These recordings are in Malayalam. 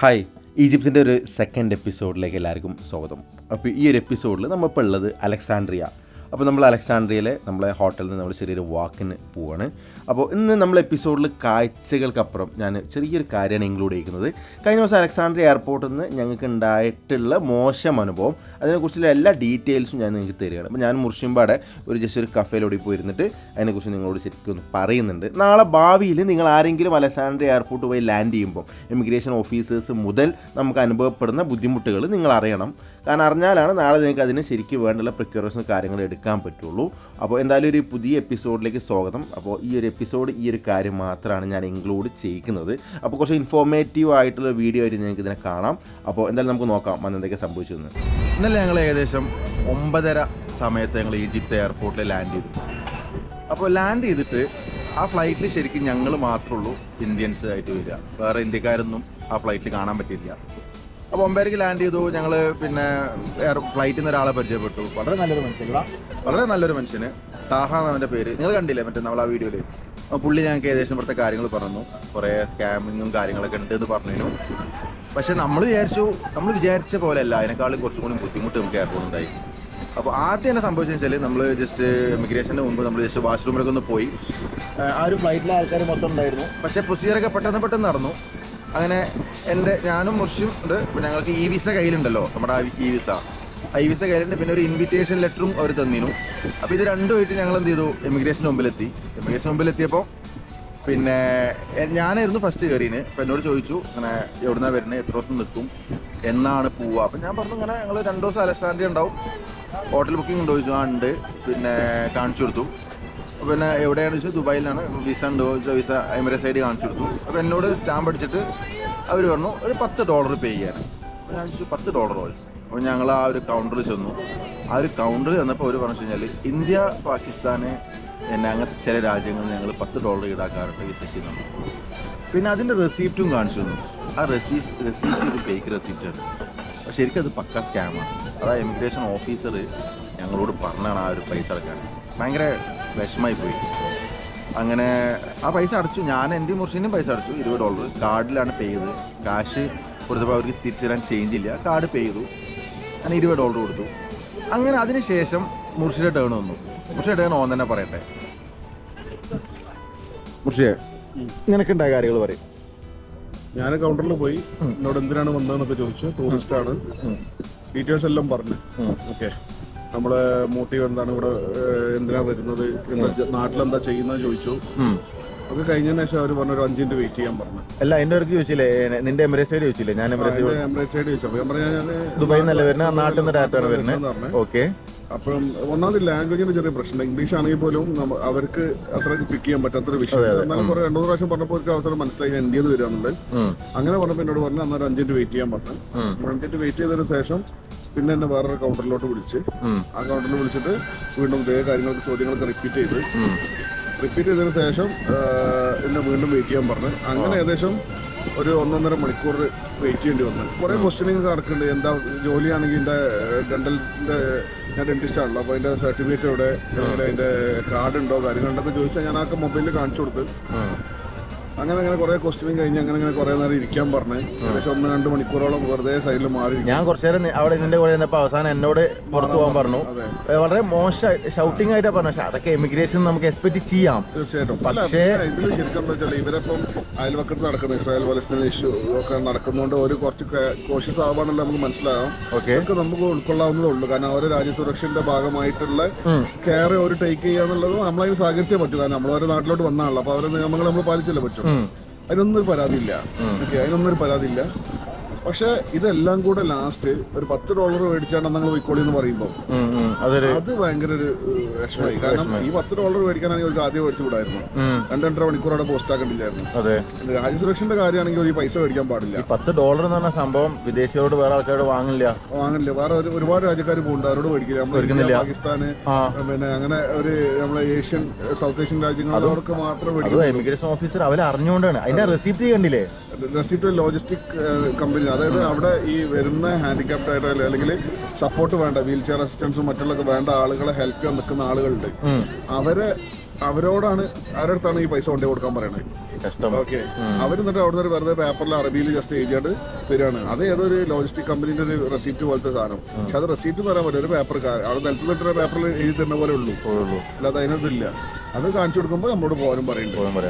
ഹായ്, ഈജിപ്തിൻ്റെ ഒരു സെക്കൻഡ് എപ്പിസോഡിലേക്ക് എല്ലാവർക്കും സ്വാഗതം. അപ്പോൾ ഈ ഒരു എപ്പിസോഡിൽ നമ്മളിപ്പോൾ ഉള്ളത് അലക്സാണ്ട്രിയ. അപ്പോൾ നമ്മൾ അലക്സാണ്ട്രിയയിലെ നമ്മളെ ഹോട്ടലിൽ നിന്ന് നമ്മൾ ചെറിയൊരു വാക്കിന് പോവാണ്. അപ്പോൾ ഇന്ന് നമ്മൾ എപ്പിസോഡിൽ കാഴ്ചകൾക്കപ്പുറം ഞാൻ ചെറിയൊരു കാര്യമാണ് ഇൻക്ലൂഡ് ചെയ്യുന്നത്. കഴിഞ്ഞ ദിവസം അലക്സാണ്ട്രിയ എയർപോർട്ടിൽ നിന്ന് ഞങ്ങൾക്ക് ഉണ്ടായിട്ടുള്ള മോശം അനുഭവം, അതിനെക്കുറിച്ചുള്ള എല്ലാ ഡീറ്റെയിൽസും ഞാൻ നിങ്ങൾക്ക് തരികയാണ്. അപ്പോൾ ഞാൻ മുർഷിമ്പാടെ ജസ്റ്റ് ഒരു കഫേയിലോടി പോയിരുന്നിട്ട് അതിനെക്കുറിച്ച് നിങ്ങളോട് ശരിക്കും ഒന്ന് പറയുന്നുണ്ട്. നാളെ ഭാവിയിൽ നിങ്ങൾ ആരെങ്കിലും അലക്സാണ്ട്രിയ എയർപോർട്ട് പോയി ലാൻഡ് ചെയ്യുമ്പോൾ ഇമിഗ്രേഷൻ ഓഫീസേഴ്സ് മുതൽ നമുക്ക് അനുഭവപ്പെടുന്ന ബുദ്ധിമുട്ടുകൾ നിങ്ങൾ അറിയണം. കാരണം അറിഞ്ഞാലാണ് നാളെ നിങ്ങൾക്ക് അതിന് ശരിക്കും വേണ്ടുള്ള പ്രിക്കോഷൻസ് കാര്യങ്ങൾ എടുക്കാൻ പറ്റുള്ളൂ. അപ്പോൾ എന്തായാലും ഒരു പുതിയ എപ്പിസോഡിലേക്ക് സ്വാഗതം. അപ്പോൾ ഈ ഒരു എപ്പിസോഡ് ഈ ഒരു കാര്യം മാത്രമാണ് ഞാൻ ഇൻക്ലൂഡ് ചെയ്യുന്നത്. അപ്പോൾ കുറച്ച് ഇൻഫോർമേറ്റീവ് ആയിട്ടുള്ള വീഡിയോ ആയിട്ട് നിങ്ങൾക്ക് ഇതിനെ കാണാം. അപ്പോൾ എന്തായാലും നമുക്ക് നോക്കാം എന്തൊക്കെ സംഭവിച്ചതെന്ന്. ഇന്നലെ ഞങ്ങൾ ഏകദേശം 9:30 സമയത്ത് ഞങ്ങൾ ഈജിപ്ത് എയർപോർട്ടിൽ ലാൻഡ് ചെയ്തു. അപ്പോൾ ലാൻഡ് ചെയ്തിട്ട് ആ ഫ്ലൈറ്റിൽ ശരിക്കും ഞങ്ങൾ മാത്രമേ ഉള്ളൂ ഇന്ത്യൻസ് ആയിട്ട് വരിക. വേറെ ഇന്ത്യക്കാരൊന്നും ആ ഫ്ലൈറ്റിൽ കാണാൻ പറ്റിയില്ല. അപ്പോൾ 9:30 ലാൻഡ് ചെയ്തു. ഞങ്ങൾ പിന്നെ ഫ്ലൈറ്റിൽ നിന്ന് ഒരാളെ പരിചയപ്പെട്ടു. വളരെ നല്ലൊരു മനുഷ്യന്, താഹ എന്നവൻ്റെ പേര്. നിങ്ങൾ കണ്ടില്ലേ മറ്റേ നമ്മൾ ആ വീഡിയോയിൽ? പുള്ളി ഞങ്ങൾക്ക് ഏകദേശം ഇവിടുത്തെ കാര്യങ്ങൾ പറഞ്ഞു. കുറേ സ്കാമിങ്ങും കാര്യങ്ങളൊക്കെ ഉണ്ട് എന്ന് പറഞ്ഞു. പക്ഷെ നമ്മൾ വിചാരിച്ച പോലെ അല്ല, അതിനേക്കാളും കുറച്ചും കൂടി ബുദ്ധിമുട്ട് നമുക്ക് എയർപോർട്ടുണ്ടായി. അപ്പോൾ ആദ്യം തന്നെ സംഭവിച്ചതെന്ന് വെച്ചാൽ നമ്മൾ ജസ്റ്റ് ഇമിഗ്രേഷൻ്റെ മുമ്പ് നമ്മൾ ജസ്റ്റ് വാഷ്റൂമിലൊക്കെ ഒന്ന് പോയി. ആ ഒരു ഫ്ലൈറ്റിലെ ആൾക്കാർ മൊത്തം ഉണ്ടായിരുന്നു. പക്ഷേ പ്രൊസീജിയറൊക്കെ പെട്ടെന്ന് നടന്നു. അങ്ങനെ ഞാനും മുർഷിയും ഉണ്ട്. ഇപ്പോൾ ഞങ്ങൾക്ക് ഇ വിസ കയ്യിലുണ്ടല്ലോ, നമ്മുടെ ഇ വിസ കയ്യിലുണ്ട്. പിന്നെ ഒരു ഇൻവിറ്റേഷൻ ലെറ്ററും അവർ തന്നിരുന്നു. അപ്പോൾ ഇത് രണ്ടുമായിട്ട് ഞങ്ങൾ എന്ത് ചെയ്തു, ഇമിഗ്രേഷൻ മുമ്പിലെത്തിയപ്പോൾ പിന്നെ ഞാനായിരുന്നു ഫസ്റ്റ് കയറിന്. അപ്പോൾ എന്നോട് ചോദിച്ചു ഇങ്ങനെ എവിടുന്നാണ് വരുന്നത്, എത്ര ദിവസം നിൽക്കും, എന്നാണ് പോവുക. അപ്പം ഞാൻ പറഞ്ഞു ഇങ്ങനെ ഞങ്ങൾ 2 ദിവസം അലക്സാണ്ട്രിയ ഉണ്ടാവും, ഹോട്ടൽ ബുക്കിംഗ് ഉണ്ടോ ചോദിച്ചു. ഉണ്ട്. പിന്നെ കാണിച്ചു കൊടുത്തു. പിന്നെ എവിടെയാണ് ചോദിച്ചു, ദുബായിലാണ്. വിസ ഉണ്ടോ ചോദിച്ചാൽ വിസ എമിറേറ്റ്സ് ID കാണിച്ചു കൊടുത്തു. അപ്പോൾ എന്നോട് സ്റ്റാമ്പ് അടിച്ചിട്ട് അവർ പറഞ്ഞു ഒരു $10 പേ ചെയ്യാൻ. അപ്പോൾ ഞാൻ ചോദിച്ചു $10. അപ്പോൾ ഞങ്ങൾ ആ ഒരു കൗണ്ടറിൽ ചെന്നു. ആ ഒരു കൗണ്ടറിൽ ചെന്നപ്പോൾ അവർ പറഞ്ഞു കഴിഞ്ഞാൽ ഇന്ത്യ, പാകിസ്ഥാന്, പിന്നെ അങ്ങനത്തെ ചില രാജ്യങ്ങളിൽ ഞങ്ങൾ $10 ഈടാക്കാറുണ്ട് വിസയ്ക്ക് നമ്മൾ. പിന്നെ അതിൻ്റെ റെസീപ്റ്റും കാണിച്ചു തന്നു. ആ റെസീപ്റ്റ് ഒരു ഫേക്ക് റെസീപ്റ്റാണ്. പക്ഷെ ശരിക്കും അത് പക്ക സ്കാമാണ്. അതാ ഇമിഗ്രേഷൻ ഓഫീസർ ഞങ്ങളോട് പറഞ്ഞാണ് ആ ഒരു പൈസ അടക്കാൻ. ഭയങ്കര വിഷമായി പോയി. അങ്ങനെ ആ പൈസ അടച്ചു. ഞാൻ എൻ്റെ മുർഷിനും പൈസ അടച്ചു, $20. കാർഡിലാണ് പേ ചെയ്തത്. കാശ് കൊടുത്തപ്പോൾ അവർക്ക് തിരിച്ചു തരാൻ ചേഞ്ച് ഇല്ല. കാർഡ് പേ ചെയ്തു. ഞാൻ $20 കൊടുത്തു. അങ്ങനെ അതിന് ശേഷം മുർഷിയുടെ ടേൺ വന്നു. മുർഷിയുടെ ടേൺ ഓൻ തന്നെ പറയട്ടെ. മുർഷിയെ നിനക്കുണ്ടായ കാര്യങ്ങൾ പറയും. ഞാൻ കൗണ്ടറിൽ പോയി. എന്നോട് എന്തിനാണ് വന്നതെന്നൊക്കെ ചോദിച്ചു. ടൂറിസ്റ്റാണ്. ഡീറ്റെയിൽസ് എല്ലാം പറഞ്ഞു. ഓക്കെ, നമ്മളെ മോട്ടീവ് എന്താണ്, ഇവിടെ എന്തിനാ വരുന്നത്, നാട്ടിലെന്താ ചെയ്യുന്നത് ചോദിച്ചു. അത് കഴിഞ്ഞതിന് ശേഷം അവർ പറഞ്ഞു ഒരു 5 മിനിറ്റ് വെയിറ്റ് ചെയ്യാൻ പറഞ്ഞു. അല്ല, എൻ്റെ അടുത്ത് ചോദിച്ചില്ലേ, നിന്റെ എമിറേറ്റ്സ് ID ചോദിച്ചില്ലേ? ഞാൻ എമിറേറ്റ്സ് ID ചോദിച്ചു. അപ്പോൾ ഞാൻ പറഞ്ഞു ദുബായിൽ നിന്നല്ല വരുന്നത്, നാട്ടിൽ നിന്ന് ഡയറക്റ്റാണ് വരുന്നത്. ഓക്കെ. അപ്പം ഒന്നാമത് ലാംഗ്വേജിന് ചെറിയ പ്രശ്നം. ഇംഗ്ലീഷ് ആണെങ്കിൽ പോലും അവർക്ക് അത്ര പിക്ക് ചെയ്യാൻ പറ്റാത്തൊരു വിഷയം. എന്നാലും കുറെ 2-3 പ്രാവശ്യം പറഞ്ഞപ്പോൾ ഒരു അവസരം മനസ്സിലായി ഞാൻ ഇന്ത്യയിൽ വരികയാണുള്ളത്. അങ്ങനെ പറഞ്ഞപ്പോൾ എന്നോട് പറഞ്ഞു അന്നേരം 5 മിനിറ്റ് വെയിറ്റ് ചെയ്യാൻ പറഞ്ഞു. 5 മിനിറ്റ് വെയിറ്റ് ചെയ്തതിനു ശേഷം പിന്നെ എന്നെ വേറൊരു കൗണ്ടറിലോട്ട് വിളിച്ച്, ആ കൗണ്ടറിൽ വിളിച്ചിട്ട് വീണ്ടും ഇതേ കാര്യങ്ങൾക്ക് ചോദ്യങ്ങളൊക്കെ റിപ്പീറ്റ് ചെയ്തതിനു ശേഷം എന്നെ വീണ്ടും വെയിറ്റ് ചെയ്യാൻ പറഞ്ഞു. അങ്ങനെ ഏകദേശം ഒരു 1.5 മണിക്കൂർ വെയിറ്റ് ചെയ്യേണ്ടി വന്നു. കുറേ ക്വസ്റ്റ്യനിങ് നടക്കുന്നുണ്ട്. എന്താ ജോലിയാണെങ്കിൽ എൻ്റെ ഡെൻ്റലിൻ്റെ, ഞാൻ ഡെന്റിസ്റ്റ് ആണല്ലോ, അപ്പോൾ അതിൻ്റെ സർട്ടിഫിക്കറ്റ് എവിടെ, അതിൻ്റെ കാർഡ് ഉണ്ടോ, കാര്യങ്ങളുണ്ടൊക്കെ ചോദിച്ചാൽ ഞാൻ ആക്കെ മൊബൈലിൽ കാണിച്ചു കൊടുത്ത്. അങ്ങനെ കുറേ ക്വസ്റ്റ്യനിങ് കഴിഞ്ഞ് അങ്ങനെ കുറേ നേരം ഇരിക്കാൻ പറഞ്ഞ് ഏകദേശം 1-2 മണിക്കൂറോളം വെറുതെ സൈഡിൽ മാറി. ഞാൻ കുറച്ചു നേരം അവിടെ നിന്റെ കൂടെ നിന്നപ്പോൾ അവസാനം എന്നോട് പുറത്തു പോകാൻ പറഞ്ഞു. വളരെ മോശം ഷൗട്ടിംഗ് ആയിട്ടാണ് പറഞ്ഞു. പക്ഷെ അതൊക്കെ ഇമിഗ്രേഷൻ നമുക്ക് എക്സ്പെക്ട് ചെയ്യാം തീർച്ചയായിട്ടും. പക്ഷേ ഇതിൽ ശരിക്കും എന്താ വെച്ചാൽ ഇവരിപ്പം അയൽവക്കത്ത് നടക്കുന്ന ഇസ്രായേൽ പലസ്തീൻ ഇഷ്യൂ ഒക്കെ നടക്കുന്നതുകൊണ്ട് ഒരു കുറച്ച് കോഷ്യസ് ആവാണല്ലോ നമുക്ക് മനസ്സിലാകാം. അതൊക്കെ നമുക്ക് ഉൾക്കൊള്ളാവുന്നതേ ഉള്ളൂ. കാരണം അവരുടെ രാജ്യസുരക്ഷയുടെ ഭാഗമായിട്ടുള്ള കെയർ അവർ ടേക്ക് ചെയ്യാന്നുള്ളതും നമ്മളതിന് സഹകരിച്ചേ പറ്റൂ. കാരണം നമ്മളവരുടെ നാട്ടിലോട്ട് വന്നാണല്ലോ, അപ്പോൾ അവരുടെ നിയമങ്ങൾ നമ്മൾ പാലിച്ചല്ലേ പറ്റും. അതിനൊന്നും ഒരു പരാതിയില്ല. പക്ഷെ ഇതെല്ലാം കൂടെ ലാസ്റ്റ് ഒരു $10 മേടിച്ചാണ് നിങ്ങൾ പോയിക്കോളി എന്ന് പറയുമ്പോൾ അത് ഭയങ്കര ഒരു വിഷമമായി. കാരണം ഈ $10 മേടിക്കാനാണെങ്കിൽ അവർക്ക് ആദ്യം മേടിച്ചു കൂടായിരുന്നു. 2-2.5 മണിക്കൂർ അവിടെ പോസ്റ്റ് ആക്കണ്ടില്ലായിരുന്നു. രാജ്യസുരക്ഷയുടെ കാര്യമാണെങ്കിൽ ഈ പൈസ മേടിക്കാൻ പാടില്ല. $10 എന്ന് പറഞ്ഞ സംഭവം വിദേശികളോട് വേറെ ആൾക്കാരോട് വാങ്ങില്ല. വേറെ ഒരുപാട് രാജ്യക്കാർ പോകുന്നുണ്ട്, അവരോട് മേടിക്കില്ല. നമ്മൾ പാകിസ്ഥാന്, പിന്നെ അങ്ങനെ ഒരു നമ്മളെ ഏഷ്യൻ, സൗത്ത് ഏഷ്യൻ രാജ്യങ്ങളോടൊക്കെ മാത്രം മേടിക്കും. ഇമിഗ്രേഷൻ ഓഫീസർ അവരെ അറിഞ്ഞുകൊണ്ടാണ്. അതിന്റെ റെസിപ്റ്റ് കണ്ടില്ലേ? റെസിപ്റ്റ് ലോജിസ്റ്റിക് കമ്പനി, അതായത് അവിടെ ഈ വരുന്ന ഹാൻഡിക്യാപ്ഡ് ആയിട്ട് അല്ലെങ്കിൽ സപ്പോർട്ട് വേണ്ട, വീൽ ചെയർ അസിസ്റ്റൻസും മറ്റുള്ളതൊക്കെ വേണ്ട ആളുകളെ ഹെൽപ്പ് ചെയ്യാൻ നിൽക്കുന്ന ആളുകളുണ്ട്. അവരോടാണ് അവരുടെ അടുത്താണ് ഈ പൈസ കൊണ്ടേ കൊടുക്കാൻ പറയണത്. ഓക്കെ, അവരെന്നിട്ട് അവിടെ നിന്ന് വെറുതെ പേപ്പറിൽ അറബിയിൽ ജസ്റ്റ് എഴുതിയിട്ട് തരാണ്. അത് ഏതൊരു ലോജിസ്റ്റിക് കമ്പനീന്റെ ഒരു റെസീപ്റ്റ് പോലത്തെ സാധനം. പക്ഷെ അത് റെസീപ്റ്റ് എന്ന് പറയാൻ പറ്റും, ഒരു പേപ്പർ അവിടെ നിലത്ത് നിൽക്കുന്ന പേപ്പറിൽ എഴുതി തരുന്ന പോലെ ഉള്ളൂ, അല്ലാതെ അതിനകത്തില്ല. അത് കാണിച്ചു കൊടുക്കുമ്പോൾ നമ്മളോട് പോകാനും പറയുന്നുണ്ട്.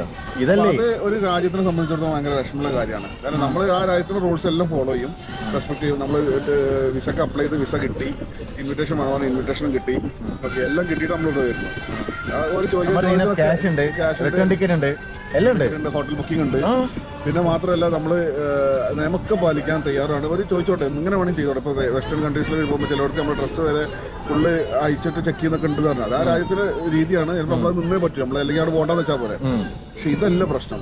അത് ഒരു രാജ്യത്തിനെ സംബന്ധിച്ചിടത്തോളം ഭയങ്കര വിഷമമുള്ള കാര്യമാണ്. കാരണം നമ്മൾ ആ രാജ്യത്തിന്റെ റൂൾസ് എല്ലാം ഫോളോ ചെയ്യും, റെസ്പെക്ട് ചെയ്യും. നമ്മൾ വിസക്ക് അപ്ലൈ ചെയ്ത് വിസ കിട്ടി, ഇൻവിറ്റേഷൻ വാങ്ങാൻ ഇൻവിറ്റേഷൻ കിട്ടി, ഓക്കെ എല്ലാം കിട്ടിയിട്ട് നമ്മളിവിടെ വരുന്നു. ഒരു ഹോട്ടൽ ബുക്കിംഗ് ഉണ്ട്. പിന്നെ മാത്രമല്ല നമ്മൾ നിയമമൊക്കെ പാലിക്കാൻ തയ്യാറാണ്. ഒരു ചോദിച്ചോട്ടെ, ഇങ്ങനെ വേണമെങ്കിൽ ചെയ്തോട്ടെ. ഇപ്പോൾ വെസ്റ്റേൺ കൺട്രീസിൽ പോകുമ്പോൾ ചിലവർക്ക് നമ്മൾ ഡ്രസ്സ് വരെ ഫുള്ള് അയച്ചിട്ട് ചെക്ക് ചെയ്യുന്നൊക്കെ ഉണ്ട് പറഞ്ഞാൽ അത് ആ രാജ്യത്തിലെ രീതിയാണ്. ചിലപ്പോൾ നമ്മളത് നിന്നേ പറ്റും, നമ്മൾ അല്ലെങ്കിൽ അവിടെ പോകണ്ടെന്ന് വെച്ചാൽ പോലെ. പക്ഷെ ഇതല്ല പ്രശ്നം.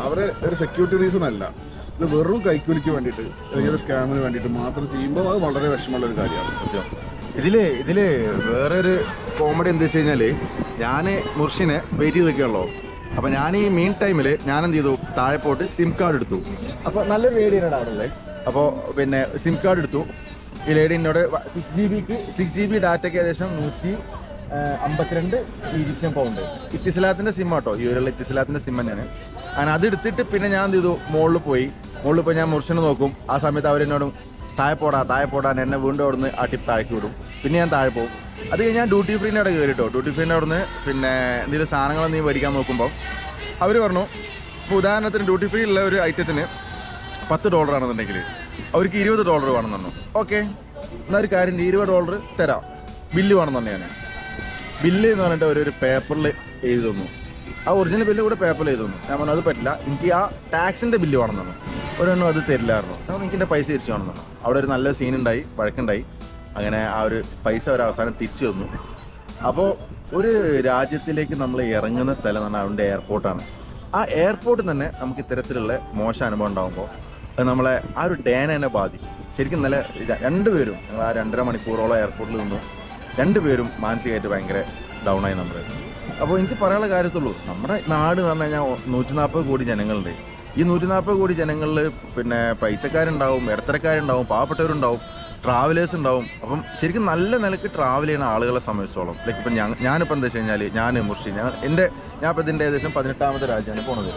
അവരെ ഒരു സെക്യൂരിറ്റി റീസൺ അല്ല, ഇത് വെറും കൈക്കൂലിക്ക് വേണ്ടിയിട്ട് അല്ലെങ്കിൽ ഒരു സ്കാമിന് വേണ്ടിയിട്ട് മാത്രം ചെയ്യുമ്പോൾ അത് വളരെ വിഷമമുള്ള ഒരു കാര്യമാണ്. ഇതില് വേറെ ഒരു കോമഡി എന്താ വെച്ച് കഴിഞ്ഞാല്, ഞാൻ മുർഷിനെ വെയിറ്റ് ചെയ്ത് നിൽക്കുകയുള്ളൂ. അപ്പോൾ ഞാൻ ഈ മീൻ ടൈമിൽ ഞാൻ എന്ത് ചെയ്തു, താഴെ പോയിട്ട് സിം കാർഡ് എടുത്തു. അപ്പോൾ നല്ലൊരു ലേഡിയാണ് അവിടെ ഉള്ളത്. അപ്പോൾ പിന്നെ സിം കാർഡ് എടുത്തു. ഈ ലേഡി എന്നോട് 6 GB ഡാറ്റയ്ക്ക് ഏകദേശം 152 ഈജിപ്ഷ്യൻ പൗണ്ട്. ഇത്തിസലാത്തിൻ്റെ സിം ആട്ടോ, ഈ ഒരു ഇത്തിസലാത്തിൻ്റെ സിം തന്നെയാണ്. അങ്ങനെ അതെടുത്തിട്ട് പിന്നെ ഞാൻ എന്ത് ചെയ്തു, മുകളിൽ പോയി ഞാൻ മുർഷിനെ നോക്കും. ആ സമയത്ത് അവരെന്നോടും താഴെ പോടാ എന്നെ വീണ്ടും അവിടുന്ന് ആ ടിപ്പ് താഴേക്ക് വിടും. പിന്നെ ഞാൻ താഴെ പോകും. അത് കഴിഞ്ഞ് ഞാൻ ഡ്യൂട്ടി ഫ്രീൻ്റെ അവിടെ കയറിട്ടോ. ഡ്യൂട്ടി ഫ്രീൻ്റെ അവിടുന്ന് പിന്നെ എന്തെങ്കിലും സാധനങ്ങളൊന്നും മേടിക്കാൻ നോക്കുമ്പോൾ അവർ പറഞ്ഞു, ഇപ്പോൾ ഉദാഹരണത്തിന് ഡ്യൂട്ടി ഫ്രീ ഉള്ള ഒരു ഐറ്റത്തിന് $10 ആണെന്നുണ്ടെങ്കിൽ അവർക്ക് $20 വേണമെന്ന് പറഞ്ഞു. ഓക്കെ, എന്നാൽ ഒരു കാര്യം $20 തരാം, ബില്ല് വേണമെന്നുണ്ടെങ്കിൽ. ബില്ല് എന്ന് പറഞ്ഞിട്ട് ഒരു പേപ്പറിൽ എഴുതി തന്നു. ആ ഒറിജിനൽ ബില്ല് കൂടെ പേപ്പറിൽ എഴുതി തന്നു. ഞാൻ പറഞ്ഞു അത് പറ്റില്ല, എനിക്ക് ആ ടാക്സിൻ്റെ ബില്ല് വേണമെന്ന് പറഞ്ഞു. ഒരെണ്ണം അത് തരില്ലായിരുന്നു. ഞാൻ എനിക്ക് എൻ്റെ പൈസ തിരിച്ചു വേണമെന്ന് പറഞ്ഞു. അവിടെ ഒരു നല്ല സീനുണ്ടായി, വഴക്കുണ്ടായി. അങ്ങനെ ആ ഒരു പൈസ ഒരു അവസാനം തിരിച്ചു തന്നു. അപ്പോൾ ഒരു രാജ്യത്തിലേക്ക് നമ്മൾ ഇറങ്ങുന്ന സ്ഥലം എന്ന് പറഞ്ഞാൽ അവൻ്റെ എയർപോർട്ടാണ്. ആ എയർപോർട്ടിൽ തന്നെ നമുക്ക് ഇത്തരത്തിലുള്ള മോശം അനുഭവം ഉണ്ടാകുമ്പോൾ അത് നമ്മളെ ആ ഒരു ഡേനെ തന്നെ ബാധിക്കും. ശരിക്കും നല്ല രണ്ടുപേരും ഞങ്ങൾ ആ 2.5 മണിക്കൂറോളം എയർപോർട്ടിൽ നിന്നു. രണ്ടുപേരും മാനസികമായിട്ട് ഭയങ്കര ഡൗണായി നമ്മൾ. അപ്പോൾ എനിക്ക് പറയാനുള്ള കാര്യത്തുള്ളൂ, നമ്മുടെ നാട് എന്ന് പറഞ്ഞു കഴിഞ്ഞാൽ 140 കോടി ജനങ്ങളുണ്ട്. ഈ 140 കോടി ജനങ്ങളിൽ പിന്നെ പൈസക്കാരുണ്ടാവും, ഇടത്തരക്കാരുണ്ടാവും, പാവപ്പെട്ടവരുണ്ടാവും, ട്രാവലേഴ്സ് ഉണ്ടാവും. അപ്പം ശരിക്കും നല്ല നിലക്ക് ട്രാവൽ ചെയ്യുന്ന ആളുകളെ സംബന്ധിച്ചോളം ലൈക്ക് ഇപ്പം ഞാനിപ്പോൾ എന്താ വെച്ച് കഴിഞ്ഞാൽ ഞാൻ മുർഷി ഞാനിപ്പോൾ ഇതിൻ്റെ ഏകദേശം 18ാമത്തെ രാജ്യമാണ് പോണത്.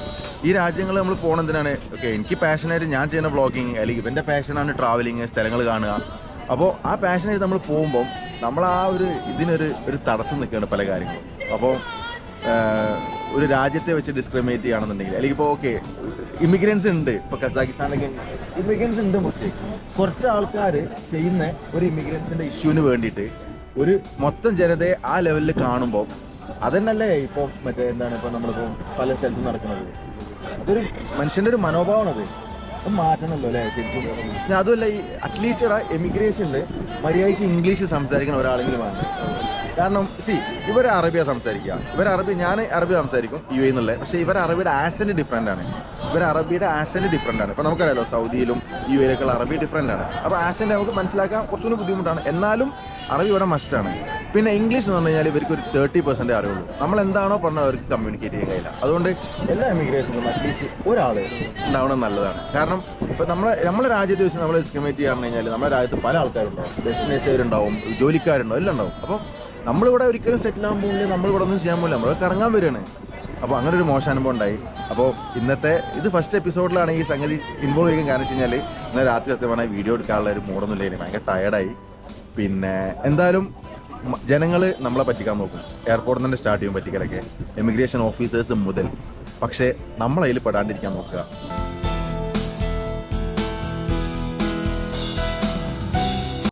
ഈ രാജ്യങ്ങൾ നമ്മൾ പോകണതിനാണ് ഓക്കെ. എനിക്ക് പാഷനായിട്ട് ഞാൻ ചെയ്യുന്ന വ്ളോഗിങ്, അല്ലെങ്കിൽ ഇവൻ്റെ പാഷനാണ് ട്രാവലിങ്, സ്ഥലങ്ങൾ കാണുക. അപ്പോൾ ആ പാഷനായിട്ട് നമ്മൾ പോകുമ്പം നമ്മൾ ആ ഇതിനൊരു തടസ്സം നിൽക്കുകയാണ് പല കാര്യങ്ങളും. അപ്പോൾ ഒരു രാജ്യത്തെ വെച്ച് ഡിസ്ക്രിമിനേറ്റ് ചെയ്യുകയാണെന്നുണ്ടെങ്കിൽ, അല്ലെങ്കിൽ ഇപ്പോൾ ഓക്കെ ഇമിഗ്രൻസ് ഉണ്ട്, ഇപ്പോൾ കസാഖിസ്ഥാനൊക്കെ ഇമിഗ്രൻസ് ഉണ്ട്. പക്ഷേ കുറച്ച് ആൾക്കാർ ചെയ്യുന്ന ഒരു ഇമിഗ്രൻസിൻ്റെ ഇഷ്യൂവിന് വേണ്ടിയിട്ട് ഒരു മൊത്തം ജനതയെ ആ ലെവലിൽ കാണുമ്പോൾ അതന്നല്ലേ ഇപ്പോൾ എന്താണ് ഇപ്പോൾ നമ്മളിപ്പോൾ പല സ്ഥലത്തും നടക്കുന്നത്. അതൊരു മനുഷ്യൻ്റെ ഒരു മനോഭാവമാണത്. അത് മാറ്റണമല്ലോ അല്ലേ ശരിക്കും. പിന്നെ അതുമല്ല, ഈ അറ്റ്ലീസ്റ്റ് ഇവിടെ എമിഗ്രേഷനിൽ മര്യാദയ്ക്ക് ഇംഗ്ലീഷ് സംസാരിക്കുന്ന ഒരാളെങ്കിലും വേണം. കാരണം ഇവർ അറബിയാണ് സംസാരിക്കുക. ഞാൻ അറബി സംസാരിക്കും UAE എന്നുള്ളത്. പക്ഷേ ഇവർ അറബിയുടെ ആക്സെൻറ്റ് ഡിഫറെൻ്റ് ആണ്. ഇപ്പോൾ നമുക്കറിയാലോ സൗദിയിലും UAE അറബി ഡിഫറെൻ്റ് ആണ്. അപ്പോൾ ആക്സെൻറ്റ് നമുക്ക് മനസ്സിലാക്കാൻ കുറച്ചുകൂടി ബുദ്ധിമുട്ടാണ്. എന്നാലും അറബി ഇവിടെ മസ്റ്റാണ്. പിന്നെ ഇംഗ്ലീഷ് എന്ന് പറഞ്ഞു കഴിഞ്ഞാൽ ഇവർക്ക് ഒരു 30% അറിയുള്ളൂ. നമ്മൾ എന്താണോ പറഞ്ഞാൽ അവർക്ക് കമ്മ്യൂണിക്കേറ്റ് ചെയ്യാൻ കഴിയില്ല. അതുകൊണ്ട് എല്ലാ എമിഗ്രേഷനിലും അറ്റ്ലീസ്റ്റ് ഒരാൾ ഉണ്ടാവണം നല്ലതാണ്. കാരണം ഇപ്പോൾ നമ്മളെ രാജ്യത്ത് വെച്ച് നമ്മൾ ഡിസ്ക്രിമിനേറ്റ് ചെയ്യാൻ കഴിഞ്ഞാൽ നമ്മുടെ രാജ്യത്ത് പല ആൾക്കാരുണ്ടാവും, ഡെസ്റ്റിനേഴ്സുകാരുണ്ടാവും, ജോലിക്കാരുണ്ടാവും, എല്ലാം ഉണ്ടാവും. അപ്പോൾ നമ്മളിവിടെ ഒരിക്കലും സെറ്റിൽ ആകാൻ പോകുന്നില്ല, നമ്മളിവിടെ ഒന്നും ചെയ്യാൻ പോകില്ല, നമ്മൾ കറങ്ങാൻ വരികയാണ്. അപ്പോൾ അങ്ങനെ ഒരു മോശം അനുഭവം ഉണ്ടായി. അപ്പോൾ ഇന്നത്തെ ഇത് ഫസ്റ്റ് എപ്പിസോഡിലാണ് ഈ സംഗതി ഇൻവോൾവ് ചെയ്യാൻ. കാരണം വെച്ച് കഴിഞ്ഞാൽ ഇന്നലെ രാത്രി സത്യം പറഞ്ഞാൽ വീഡിയോ എടുക്കാനുള്ള ഒരു മൂടൊന്നുമില്ല, എനിക്ക് ഭയങ്കര ടയർഡായി. പിന്നെ എന്തായാലും ജനങ്ങൾ നമ്മളെ പറ്റിക്കാൻ നോക്കും. എയർപോർട്ടിൽ തന്നെ സ്റ്റാർട്ട് ചെയ്യും പറ്റിക്കലൊക്കെ, എമിഗ്രേഷൻ ഓഫീസേഴ്സ് മുതൽ. പക്ഷേ നമ്മളതിൽ പെടാണ്ടിരിക്കാൻ നോക്കുക.